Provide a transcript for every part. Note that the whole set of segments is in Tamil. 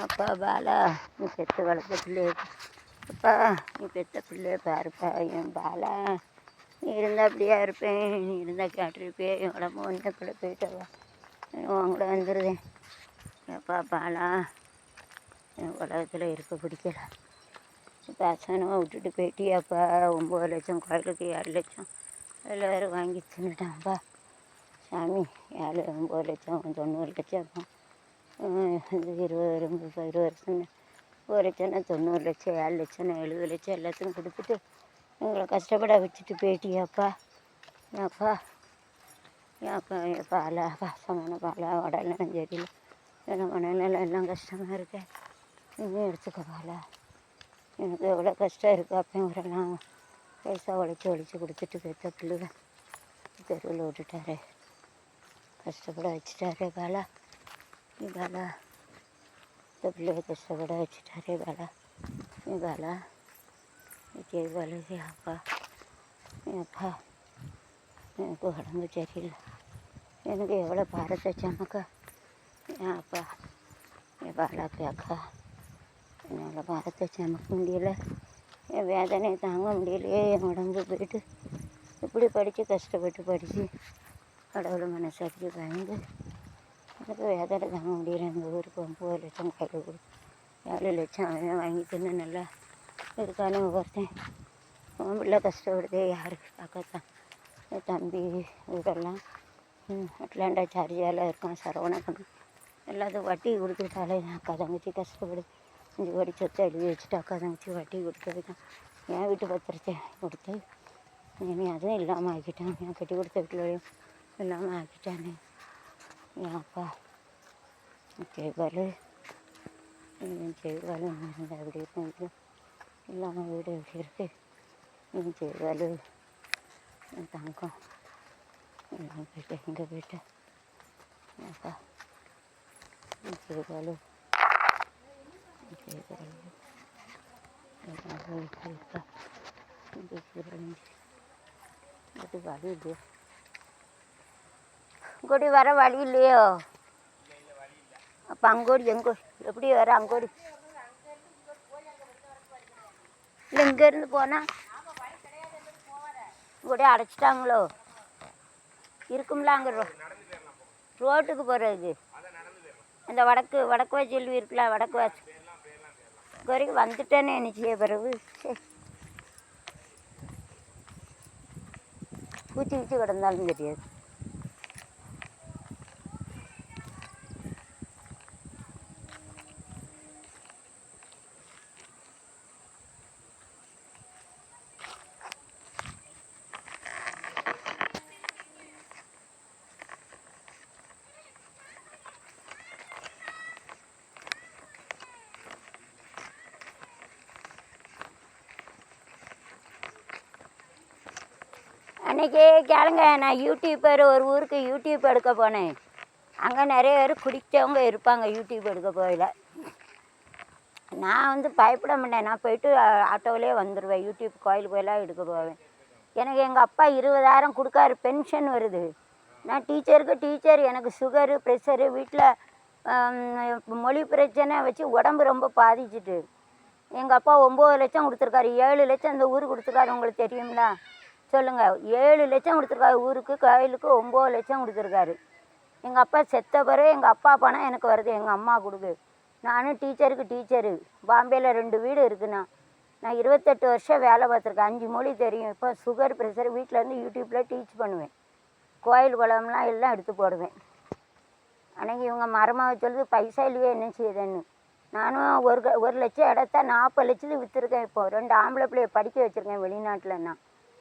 அப்பா பாலா, நீ பெற்று வளர்த்த பிள்ளைய அப்பா, நீ பெற்ற பிள்ளைய பாருப்பா. என் பாலா, நீ இருந்தால் அப்படியா இருப்பேன், நீ இருந்தால் கேட்டிருப்பேன். என் உடம்பு வந்து கூட போயிட்டவா உங்கள்கிட்ட வந்துடுதேன். அப்பா பாலா, என் உலகத்தில் இருக்க பிடிக்கல. பேசானவா விட்டுட்டு போயிட்டியாப்பா. 9 லட்சம் கோயிலுக்கு 7 லட்சம் எல்லோரும் வாங்கி தின்னுட்டான்ப்பா. சாமி, 9 லட்சம் 90 லட்சம் 20 வருஷம் 1 லட்சம்னா 90 லட்சம் 7 லட்சம்னா 70 லட்சம் எல்லாத்தையும் கொடுத்துட்டு எங்களை கஷ்டப்பட வச்சுட்டு போயிட்டியாப்பா. ஏப்பா ஏப்பா என் பாலா, பாசமான பாலா, உடல்நலம் சரியில்லை, எனக்கு மனநிலை எல்லாம் கஷ்டமாக இருக்கேன். இன்னும் எடுத்துக்க பாலா. எனக்கு எவ்வளோ கஷ்டம் இருக்குது. அப்போ வரலாம் பைசா உழைச்சி கொடுத்துட்டு பெற்ற பிள்ளைங்க தெருவில் விட்டுட்டாரே, கஷ்டப்பட வச்சுட்டாரே பாலா. நீ பாலா, இந்த பிள்ளைய கஷ்டப்பட வச்சுட்டாரே பாலா. நீ பாலா, நீ பாலு அப்பா. அப்பா, எனக்கு உடம்பு சரியில்லை, எனக்கு எவ்வளோ பாரத்தை சமக்க. ஏன் அப்பா, என் பாலாக்கு அக்கா, என்னால் பாரத்தை சமக்க முடியலை, என் வேதனையை தாங்க முடியலையே. என் உடம்பு போயிட்டு இப்படி படித்து கஷ்டப்பட்டு படித்து கடவுள் மனசாட்சி பயந்து எனக்கு வேதனை தாங்க முடியல. எங்கள் ஊருக்கு 9 லட்சம் கையில் கொடு, 7 லட்சம் அவன் வாங்கி தின்னு நல்லா இருக்கானு ஒருத்தன். அவன் பிள்ளை கஷ்டப்படுதே யாருக்கு பார்க்கத்தான். என் தம்பி இதெல்லாம் அட்லாண்டா சார்ஜியால் இருக்கான், சரவணப்பண்ணு எல்லாத்துக்கும் வட்டி கொடுத்துட்டாலே அக்கா தங்கச்சி கஷ்டப்படுது. 5 கோடி சொத்தை எழுதி வச்சுட்டு அக்கா தங்கச்சி வட்டி கொடுத்தது தான். என் வீட்டு பத்திரத்தை கொடுத்து இனி அதுவும் இல்லாமல் ஆக்கிட்டான். என் கட்டி கொடுத்த வீட்டிலையும் இல்லாமல் ஆக்கிட்டானே. என் அப்பா ஜெய்பாலு, ஜெய்பாலு இருந்தால் அப்படி இருக்கும், இல்லாமல் வீடு எப்படி இருக்கு. என் ஜெய்பாலு, என் தங்கம் எல்லாம் போயிட்டு எங்கே போயிட்டேன். அப்பா ஜெய்பாலு, ஜெய்பாலு இருக்கா. இது வழி இல்லையோ, இங்கோடி வர வழி இல்லையோ. அப்போ அங்கோடி எங்கோ எப்படி வர அங்கோடி இல்லை, இங்கேருந்து போனால் இங்கோடி அடைச்சிட்டாங்களோ இருக்கும்ல. அங்கே ரோட்டுக்கு போகிறது அந்த வடக்கு வாசல் இருக்குல்ல, வடக்கு வாசல் இங்கே வரைக்கும் வந்துட்டேன்னு நினச்சிய பிறகு பூச்சி வச்சு கிடந்தாலும் தெரியாது. அன்றைக்கி கேளுங்க, நான் யூடியூப்பர் ஒரு ஊருக்கு யூடியூப் எடுக்க போனேன். அங்கே நிறைய பேர் குடித்தவங்க இருப்பாங்க. யூடியூப் எடுக்க போகல. நான் பயப்பட மாட்டேன். நான் போயிட்டு ஆட்டோவிலே வந்துடுவேன். யூடியூப் கோயிலுக்கெல்லாம் எடுக்க போவேன். எனக்கு எங்கள் அப்பா 20,000 கொடுக்காரு, பென்ஷன் வருது. நான் டீச்சர். எனக்கு சுகரு ப்ரெஷரு, வீட்டில் மொழி பிரச்சனை வச்சு உடம்பு ரொம்ப பாதிச்சுட்டு எங்கள் அப்பா 9 லட்சம் கொடுத்துருக்காரு. 7 லட்சம் இந்த ஊருக்கு கொடுத்துருக்காரு. உங்களுக்கு தெரியுங்களா சொல்லுங்கள். 7 லட்சம் கொடுத்துருக்காரு ஊருக்கு, கோயிலுக்கு 9 லட்சம் கொடுத்துருக்காரு. எங்கள் அப்பா செத்த பிறகு எங்கள் அப்பா பணம் எனக்கு வருது, எங்கள் அம்மா கொடுக்கு. நானும் டீச்சரு. பாம்பேயில் 2 வீடு இருக்குண்ணா. நான் 28 வருஷம் வேலை பார்த்துருக்கேன். 5 மொழி தெரியும். இப்போ சுகர் ப்ரெஷர் வீட்டிலேருந்து யூடியூப்பில் டீச் பண்ணுவேன். கோயில் குளம்லாம் எல்லாம் எடுத்து போடுவேன். அன்றைக்கி இவங்க மரமாக சொல்லுது பைசா இல்லையே என்ன செய்யுதுன்னு. நானும் 1 லட்சம் இடத்த 40 லட்சத்துக்கு விற்றுருக்கேன். இப்போது 2 ஆம்பளை பிள்ளைய படிக்க வச்சுருக்கேன் வெளிநாட்டில்ண்ணா.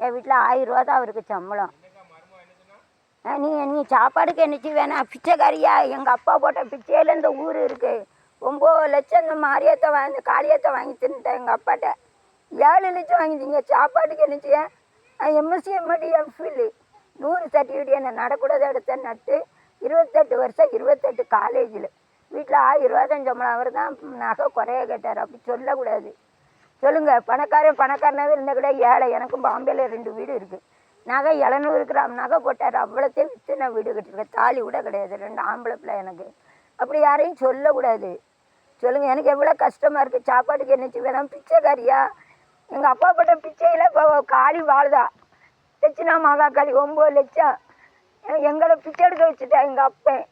என் வீட்டில் 1000 ரூபா தான் அவருக்கு சம்பளம். நீ சாப்பாடுக்கு என்னச்சு வேணாம், பிச்சைக்காரியா? எங்கள் அப்பா போட்ட பிச்சையில் இந்த ஊர் இருக்குது. 9 லட்சம் இந்த காளியத்தை வாங்கி தின்னுட்டேன் எங்கள் அப்பாட்ட. 7 லட்சம் வாங்கிட்டீங்க சாப்பாட்டுக்கு என்னச்சு? எம்எஸ்சி எம்எடி எம்ஃபில் 100 சர்டிஃபிகேட் என்ன நடக்கூடாத இடத்த நட்டு 28 வருஷம் 28 காலேஜில் வீட்டில் 1000 ரூபா தான் சம்பளம். அவர் தான் நகை குறைய கேட்டார். அப்படி சொல்லக்கூடாது. சொல்லுங்கள். பணக்காரனாகவே இருந்தால் கூட ஏழை. எனக்கும் பாம்பேயில் 2 வீடு இருக்குது. நகை 700 கிராம் நகை போட்டார். அவ்வளோத்தையும் விற்று நான் வீடு கட்டிருக்கேன். தாலி கூட கிடையாது. 2 ஆம்பளை பிள்ளை எனக்கு. அப்படி யாரையும் சொல்லக்கூடாது. சொல்லுங்கள், எனக்கு எவ்வளோ கஷ்டமாக இருக்குது. சாப்பாட்டுக்கு என்ன செய்வேன்? பிச்சைக்காரியா? எங்கள் அப்பா பட்ட பிச்சையில் இப்போ காளி வாழுதா? தட்சிணா மகாகாளி 9 லட்சம் எங்களை பிச்சை எடுக்க வச்சுட்டா எங்கள் அப்பன்.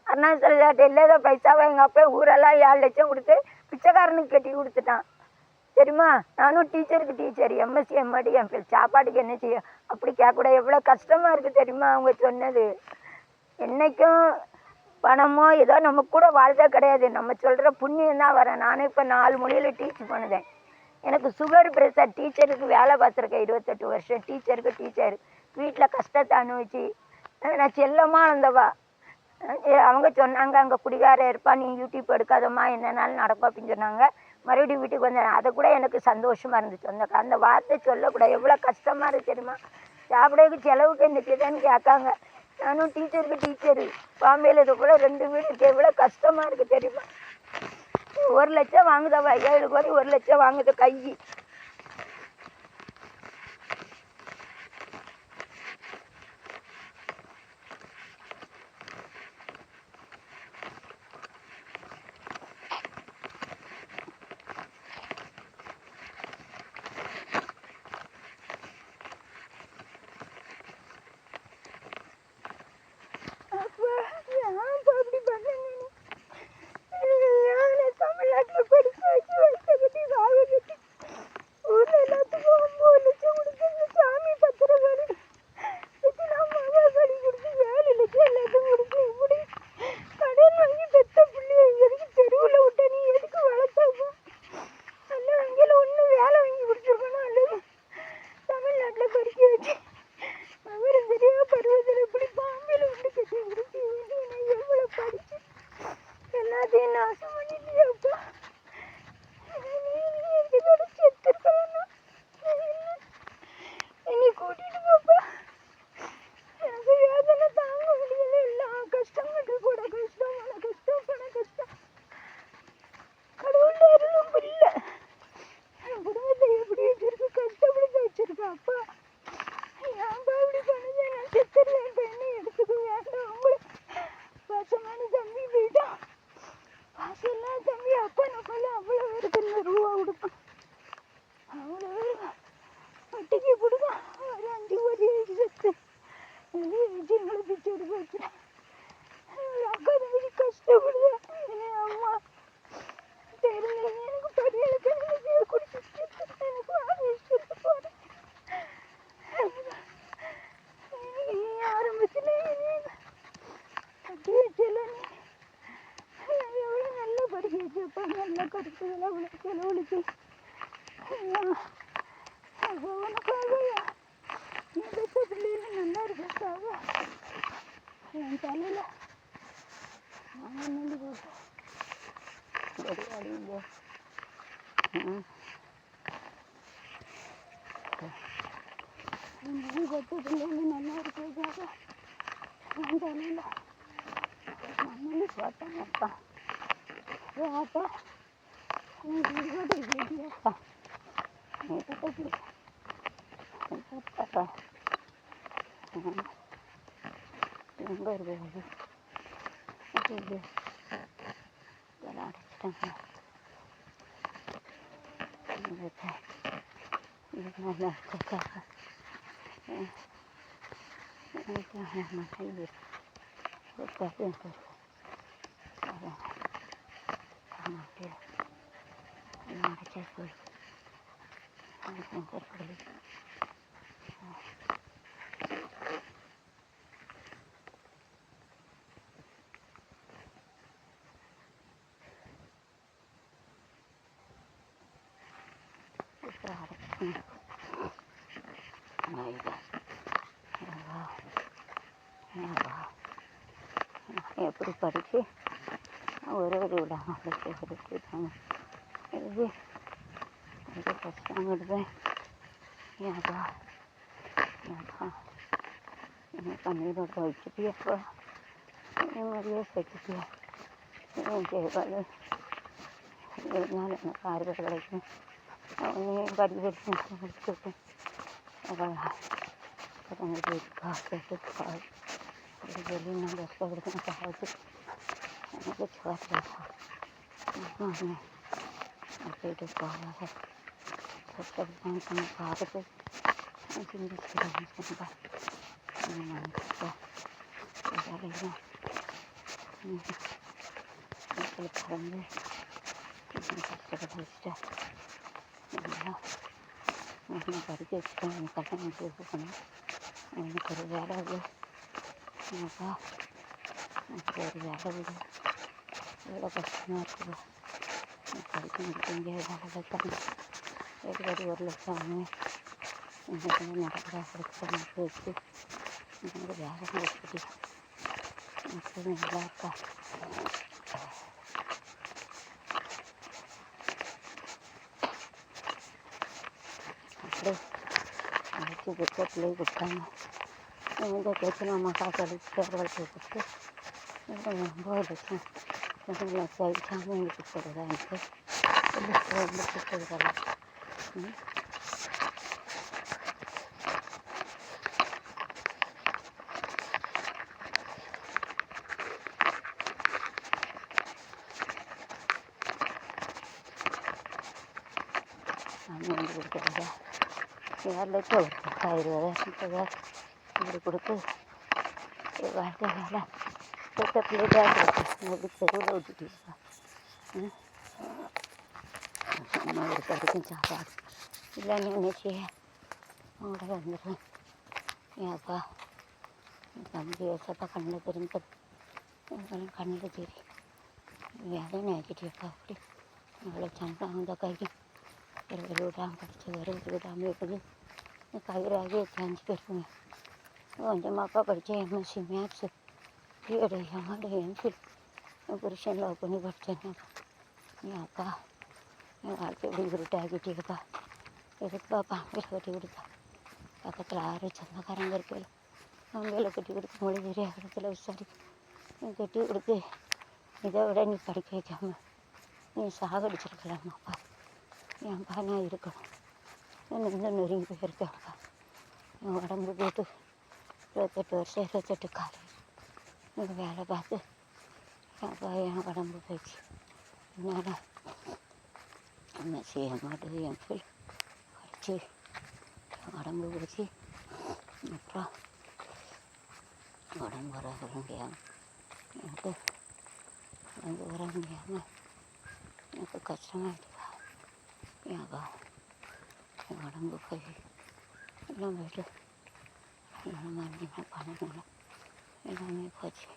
அருணாச்சலத்தை இல்லாத பைசாவை எங்கள் அப்பன் ஊரெல்லாம் 7 லட்சம் கொடுத்து பிச்சைக்காரனுக்கு கட்டி கொடுத்துட்டான் தெரியுமா? நானும் டீச்சருக்கு டீச்சர், எம்எஸ்சி எம்எடி எம்பில். சாப்பாட்டுக்கு என்ன செய்ய அப்படி கேட்கக்கூடாது. எவ்வளோ கஷ்டமாக இருக்குது தெரியுமா அவங்க சொன்னது. என்றைக்கும் பணமோ ஏதோ நம்ம கூட வாழ்ந்தா கிடையாது. நம்ம சொல்கிற புண்ணியம் தான் வரேன். நானும் இப்போ 4 மொழியில் டீச் பண்ணுதேன். எனக்கு சுகர் ப்ரெஷர். டீச்சருக்கு வேலை பார்த்துருக்கேன் 28 வருஷம். டீச்சர் வீட்டில் கஷ்டத்தை அனுபவிச்சு நான் செல்லமாக இருந்தவா. அவங்க சொன்னாங்க, அங்கே குடிகார இருப்பா, நீ யூடியூப் எடுக்காதம்மா, என்னன்னாலும் நடக்கும் அப்படின்னு சொன்னாங்க. மறுபடியும் வீட்டுக்கு வந்தேன். அதை கூட எனக்கு சந்தோஷமாக இருந்துச்சு. அந்த வார்த்தை சொல்லக்கூடாது. எவ்வளோ கஷ்டமாக இருக்குது தெரியுமா? சாப்பிடக்கு செலவுக்கு இந்த கிட்டன்னு கேட்காங்க. நானும் டீச்சருக்கு டீச்சரு. பாம்பேயில் இது கூட 2 வீட்டுக்கு எவ்வளோ கஷ்டமாக இருக்குது தெரியுமா? 1 லட்சம் வாங்குதவா, 7 கோடி 1 லட்சம் வாங்குது கை. எப்படி படித்து ஒரு விடாமல் கொடுத்துட்டாங்க. இது ரொம்ப கஷ்டப்படுவேன். ஏப்பா என்ன கண்ணீரோட வச்சுட்டியப்பா, நிம்மதியாக செத்துட்டியா? கேட்காது இருந்தாலும் எனக்கு ஆறுதல் கிடைக்கும். அவனையும் படிச்சு முடிச்சுட்டு கேட்டு அப்படி சொல்லி நான் கஷ்டப்படுத்தின காசு எனக்கு சோறு அவனை போயிட்டு போகாத கஷ்டப்பட்டு பார்த்துட்டு சிந்திச்சுக்கிறேன் வேலையும் பறந்து கஷ்டப்பட்டு வச்சுட்டா நான் படிக்க வச்சுட்டேன் எனக்கு கல்யாணம் போகணும் எனக்கு ஒரு வேலை விடு எனக்கா எனக்கு ஒரு வேலை விடு எவ்வளோ கஷ்டமாக இருக்குதோ எனக்கு படிக்க முடியும் எங்கேயாவது வேலை வைக்காம ஏற்கனவே 1 லட்சம் வாங்குவேன் எனக்கு நடக்கிறா கொடுத்து நட்டு வச்சு எனக்கு வேலை வச்சுட்டு எனக்கு நல்லா இருக்கா அப்படியே அழைச்சி கொடுத்த பிள்ளையை கொடுத்தாங்க எங்கள் கேட்டு நம்ம காசு அடிச்சு வளர்த்து கொடுத்து 9 லட்சம் 2 லட்சம் ஆகிடுச்சாங்க எங்களுக்கு கொடுத்ததா எனக்கு ரொம்ப கொடுத்ததுக்கெல்லாம் சாமி வந்து கொடுக்குறதா 7 லட்சம் கொடுத்தா 20,000 இப்படி கொடுத்து வாழ்க்கை வேலை பெற்ற பிள்ளைதான் கொடுத்து அப்படி தெருவில் விட்டுட்டீங்களா அம்மா ஒரு கறிக்கும் சாப்பாடு இல்லைன்னு நினச்சி அவங்கள வந்துடுவேன் என் அப்பா என் தம்பி ஏசப்பா கண்ணில் தெரிஞ்சது எங்களும் கண்ணில் தெரியும் வேலைன்னு ஆக்கிட்டேப்பா அப்படி எவ்வளோ சம்பளம் அந்த கைக்கு ஒரு விடாமல் படித்த வேறு விடாமல் இருக்குது கயிறாகி 5 பேருக்குங்க கொஞ்சமாப்பா படித்தேன் MSc maths BEd MEd MPhil என் புருஷன் லவ் பண்ணி படித்தேன் என் அப்பா என் வாழ்க்கை எப்படி உருட்டாக்கிட்டேப்பா எதுக்குப்பா பாம்பையில் கட்டி கொடுத்தா பக்கத்தில் 6 சொந்தக்காரங்க இருக்கையில் பாம்பையில் கட்டி கொடுத்து மொழி தெரியாத இடத்துல விசாரி கட்டி கொடுத்து இதை விட நீ படிக்க வைக்காம நீ சாகடிச்சிருக்கலாமாப்பா ஏன்ப்பா நான் இருக்கணும் இன்னும் நெருங்கி போயிருக்கேன்ப்பா என் உடம்பு போட்டு 28 வருஷம் 28 காலேஜ் எனக்கு வேலை பார்த்து ஏன்ப்பா என் உடம்பு போயிடுச்சு என்னால் எம்எஸ்சி எம்எட் எம்ஃபில் படித்து என் உடம்பு போச்சு அப்புறம் உடம்பு வர முடியாமல் எனக்கு உடம்பு வர முடியாமல் எனக்கு கஷ்டமாயிடுப்பா ஏன்ப்பா என் உடம்பு போய் எல்லாம் போய்ட்டு நம்ம என்ன பண்ணணும் எல்லாமே போச்சு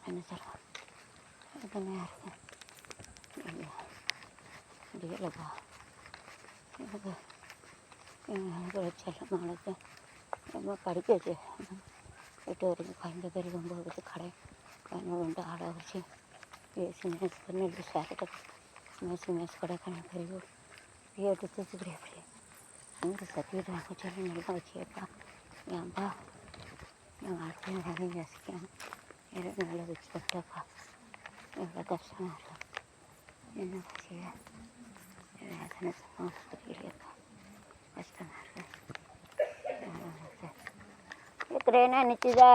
என்ன சொல்லலாம் எதுவுமே இருக்கும் முடியலப்பா எனக்கு எனக்கு செல்லம் வளர்த்து ரொம்ப படிக்க வச்சு 8 வரைக்கும் குழந்த பேர் 9 வச்சு கடை 11 ஆடை வச்சு ஏசி மேஸ் பண்ணி சேரட்டை மேஸ் கடை கண்ணு பெரிய பிஎட் தூத்துக்குடி அப்படி அங்கே சர்டிஃபிகேட் வாங்க சொல்லி நல்லா வச்சேப்பா ஏன்ப்பா என் வாழ்க்கையை வேலையும் யோசிக்காமல் வேறு நல்லா வச்சு கட்டப்பா எவ்வளோ கஷ்டமாக இருக்கும் என்ன செய்ய வேதனை சொன்னால் தெரியலையப்பா கஷ்டமாக இருக்கு இருக்கிறேன்னா நிச்சயதா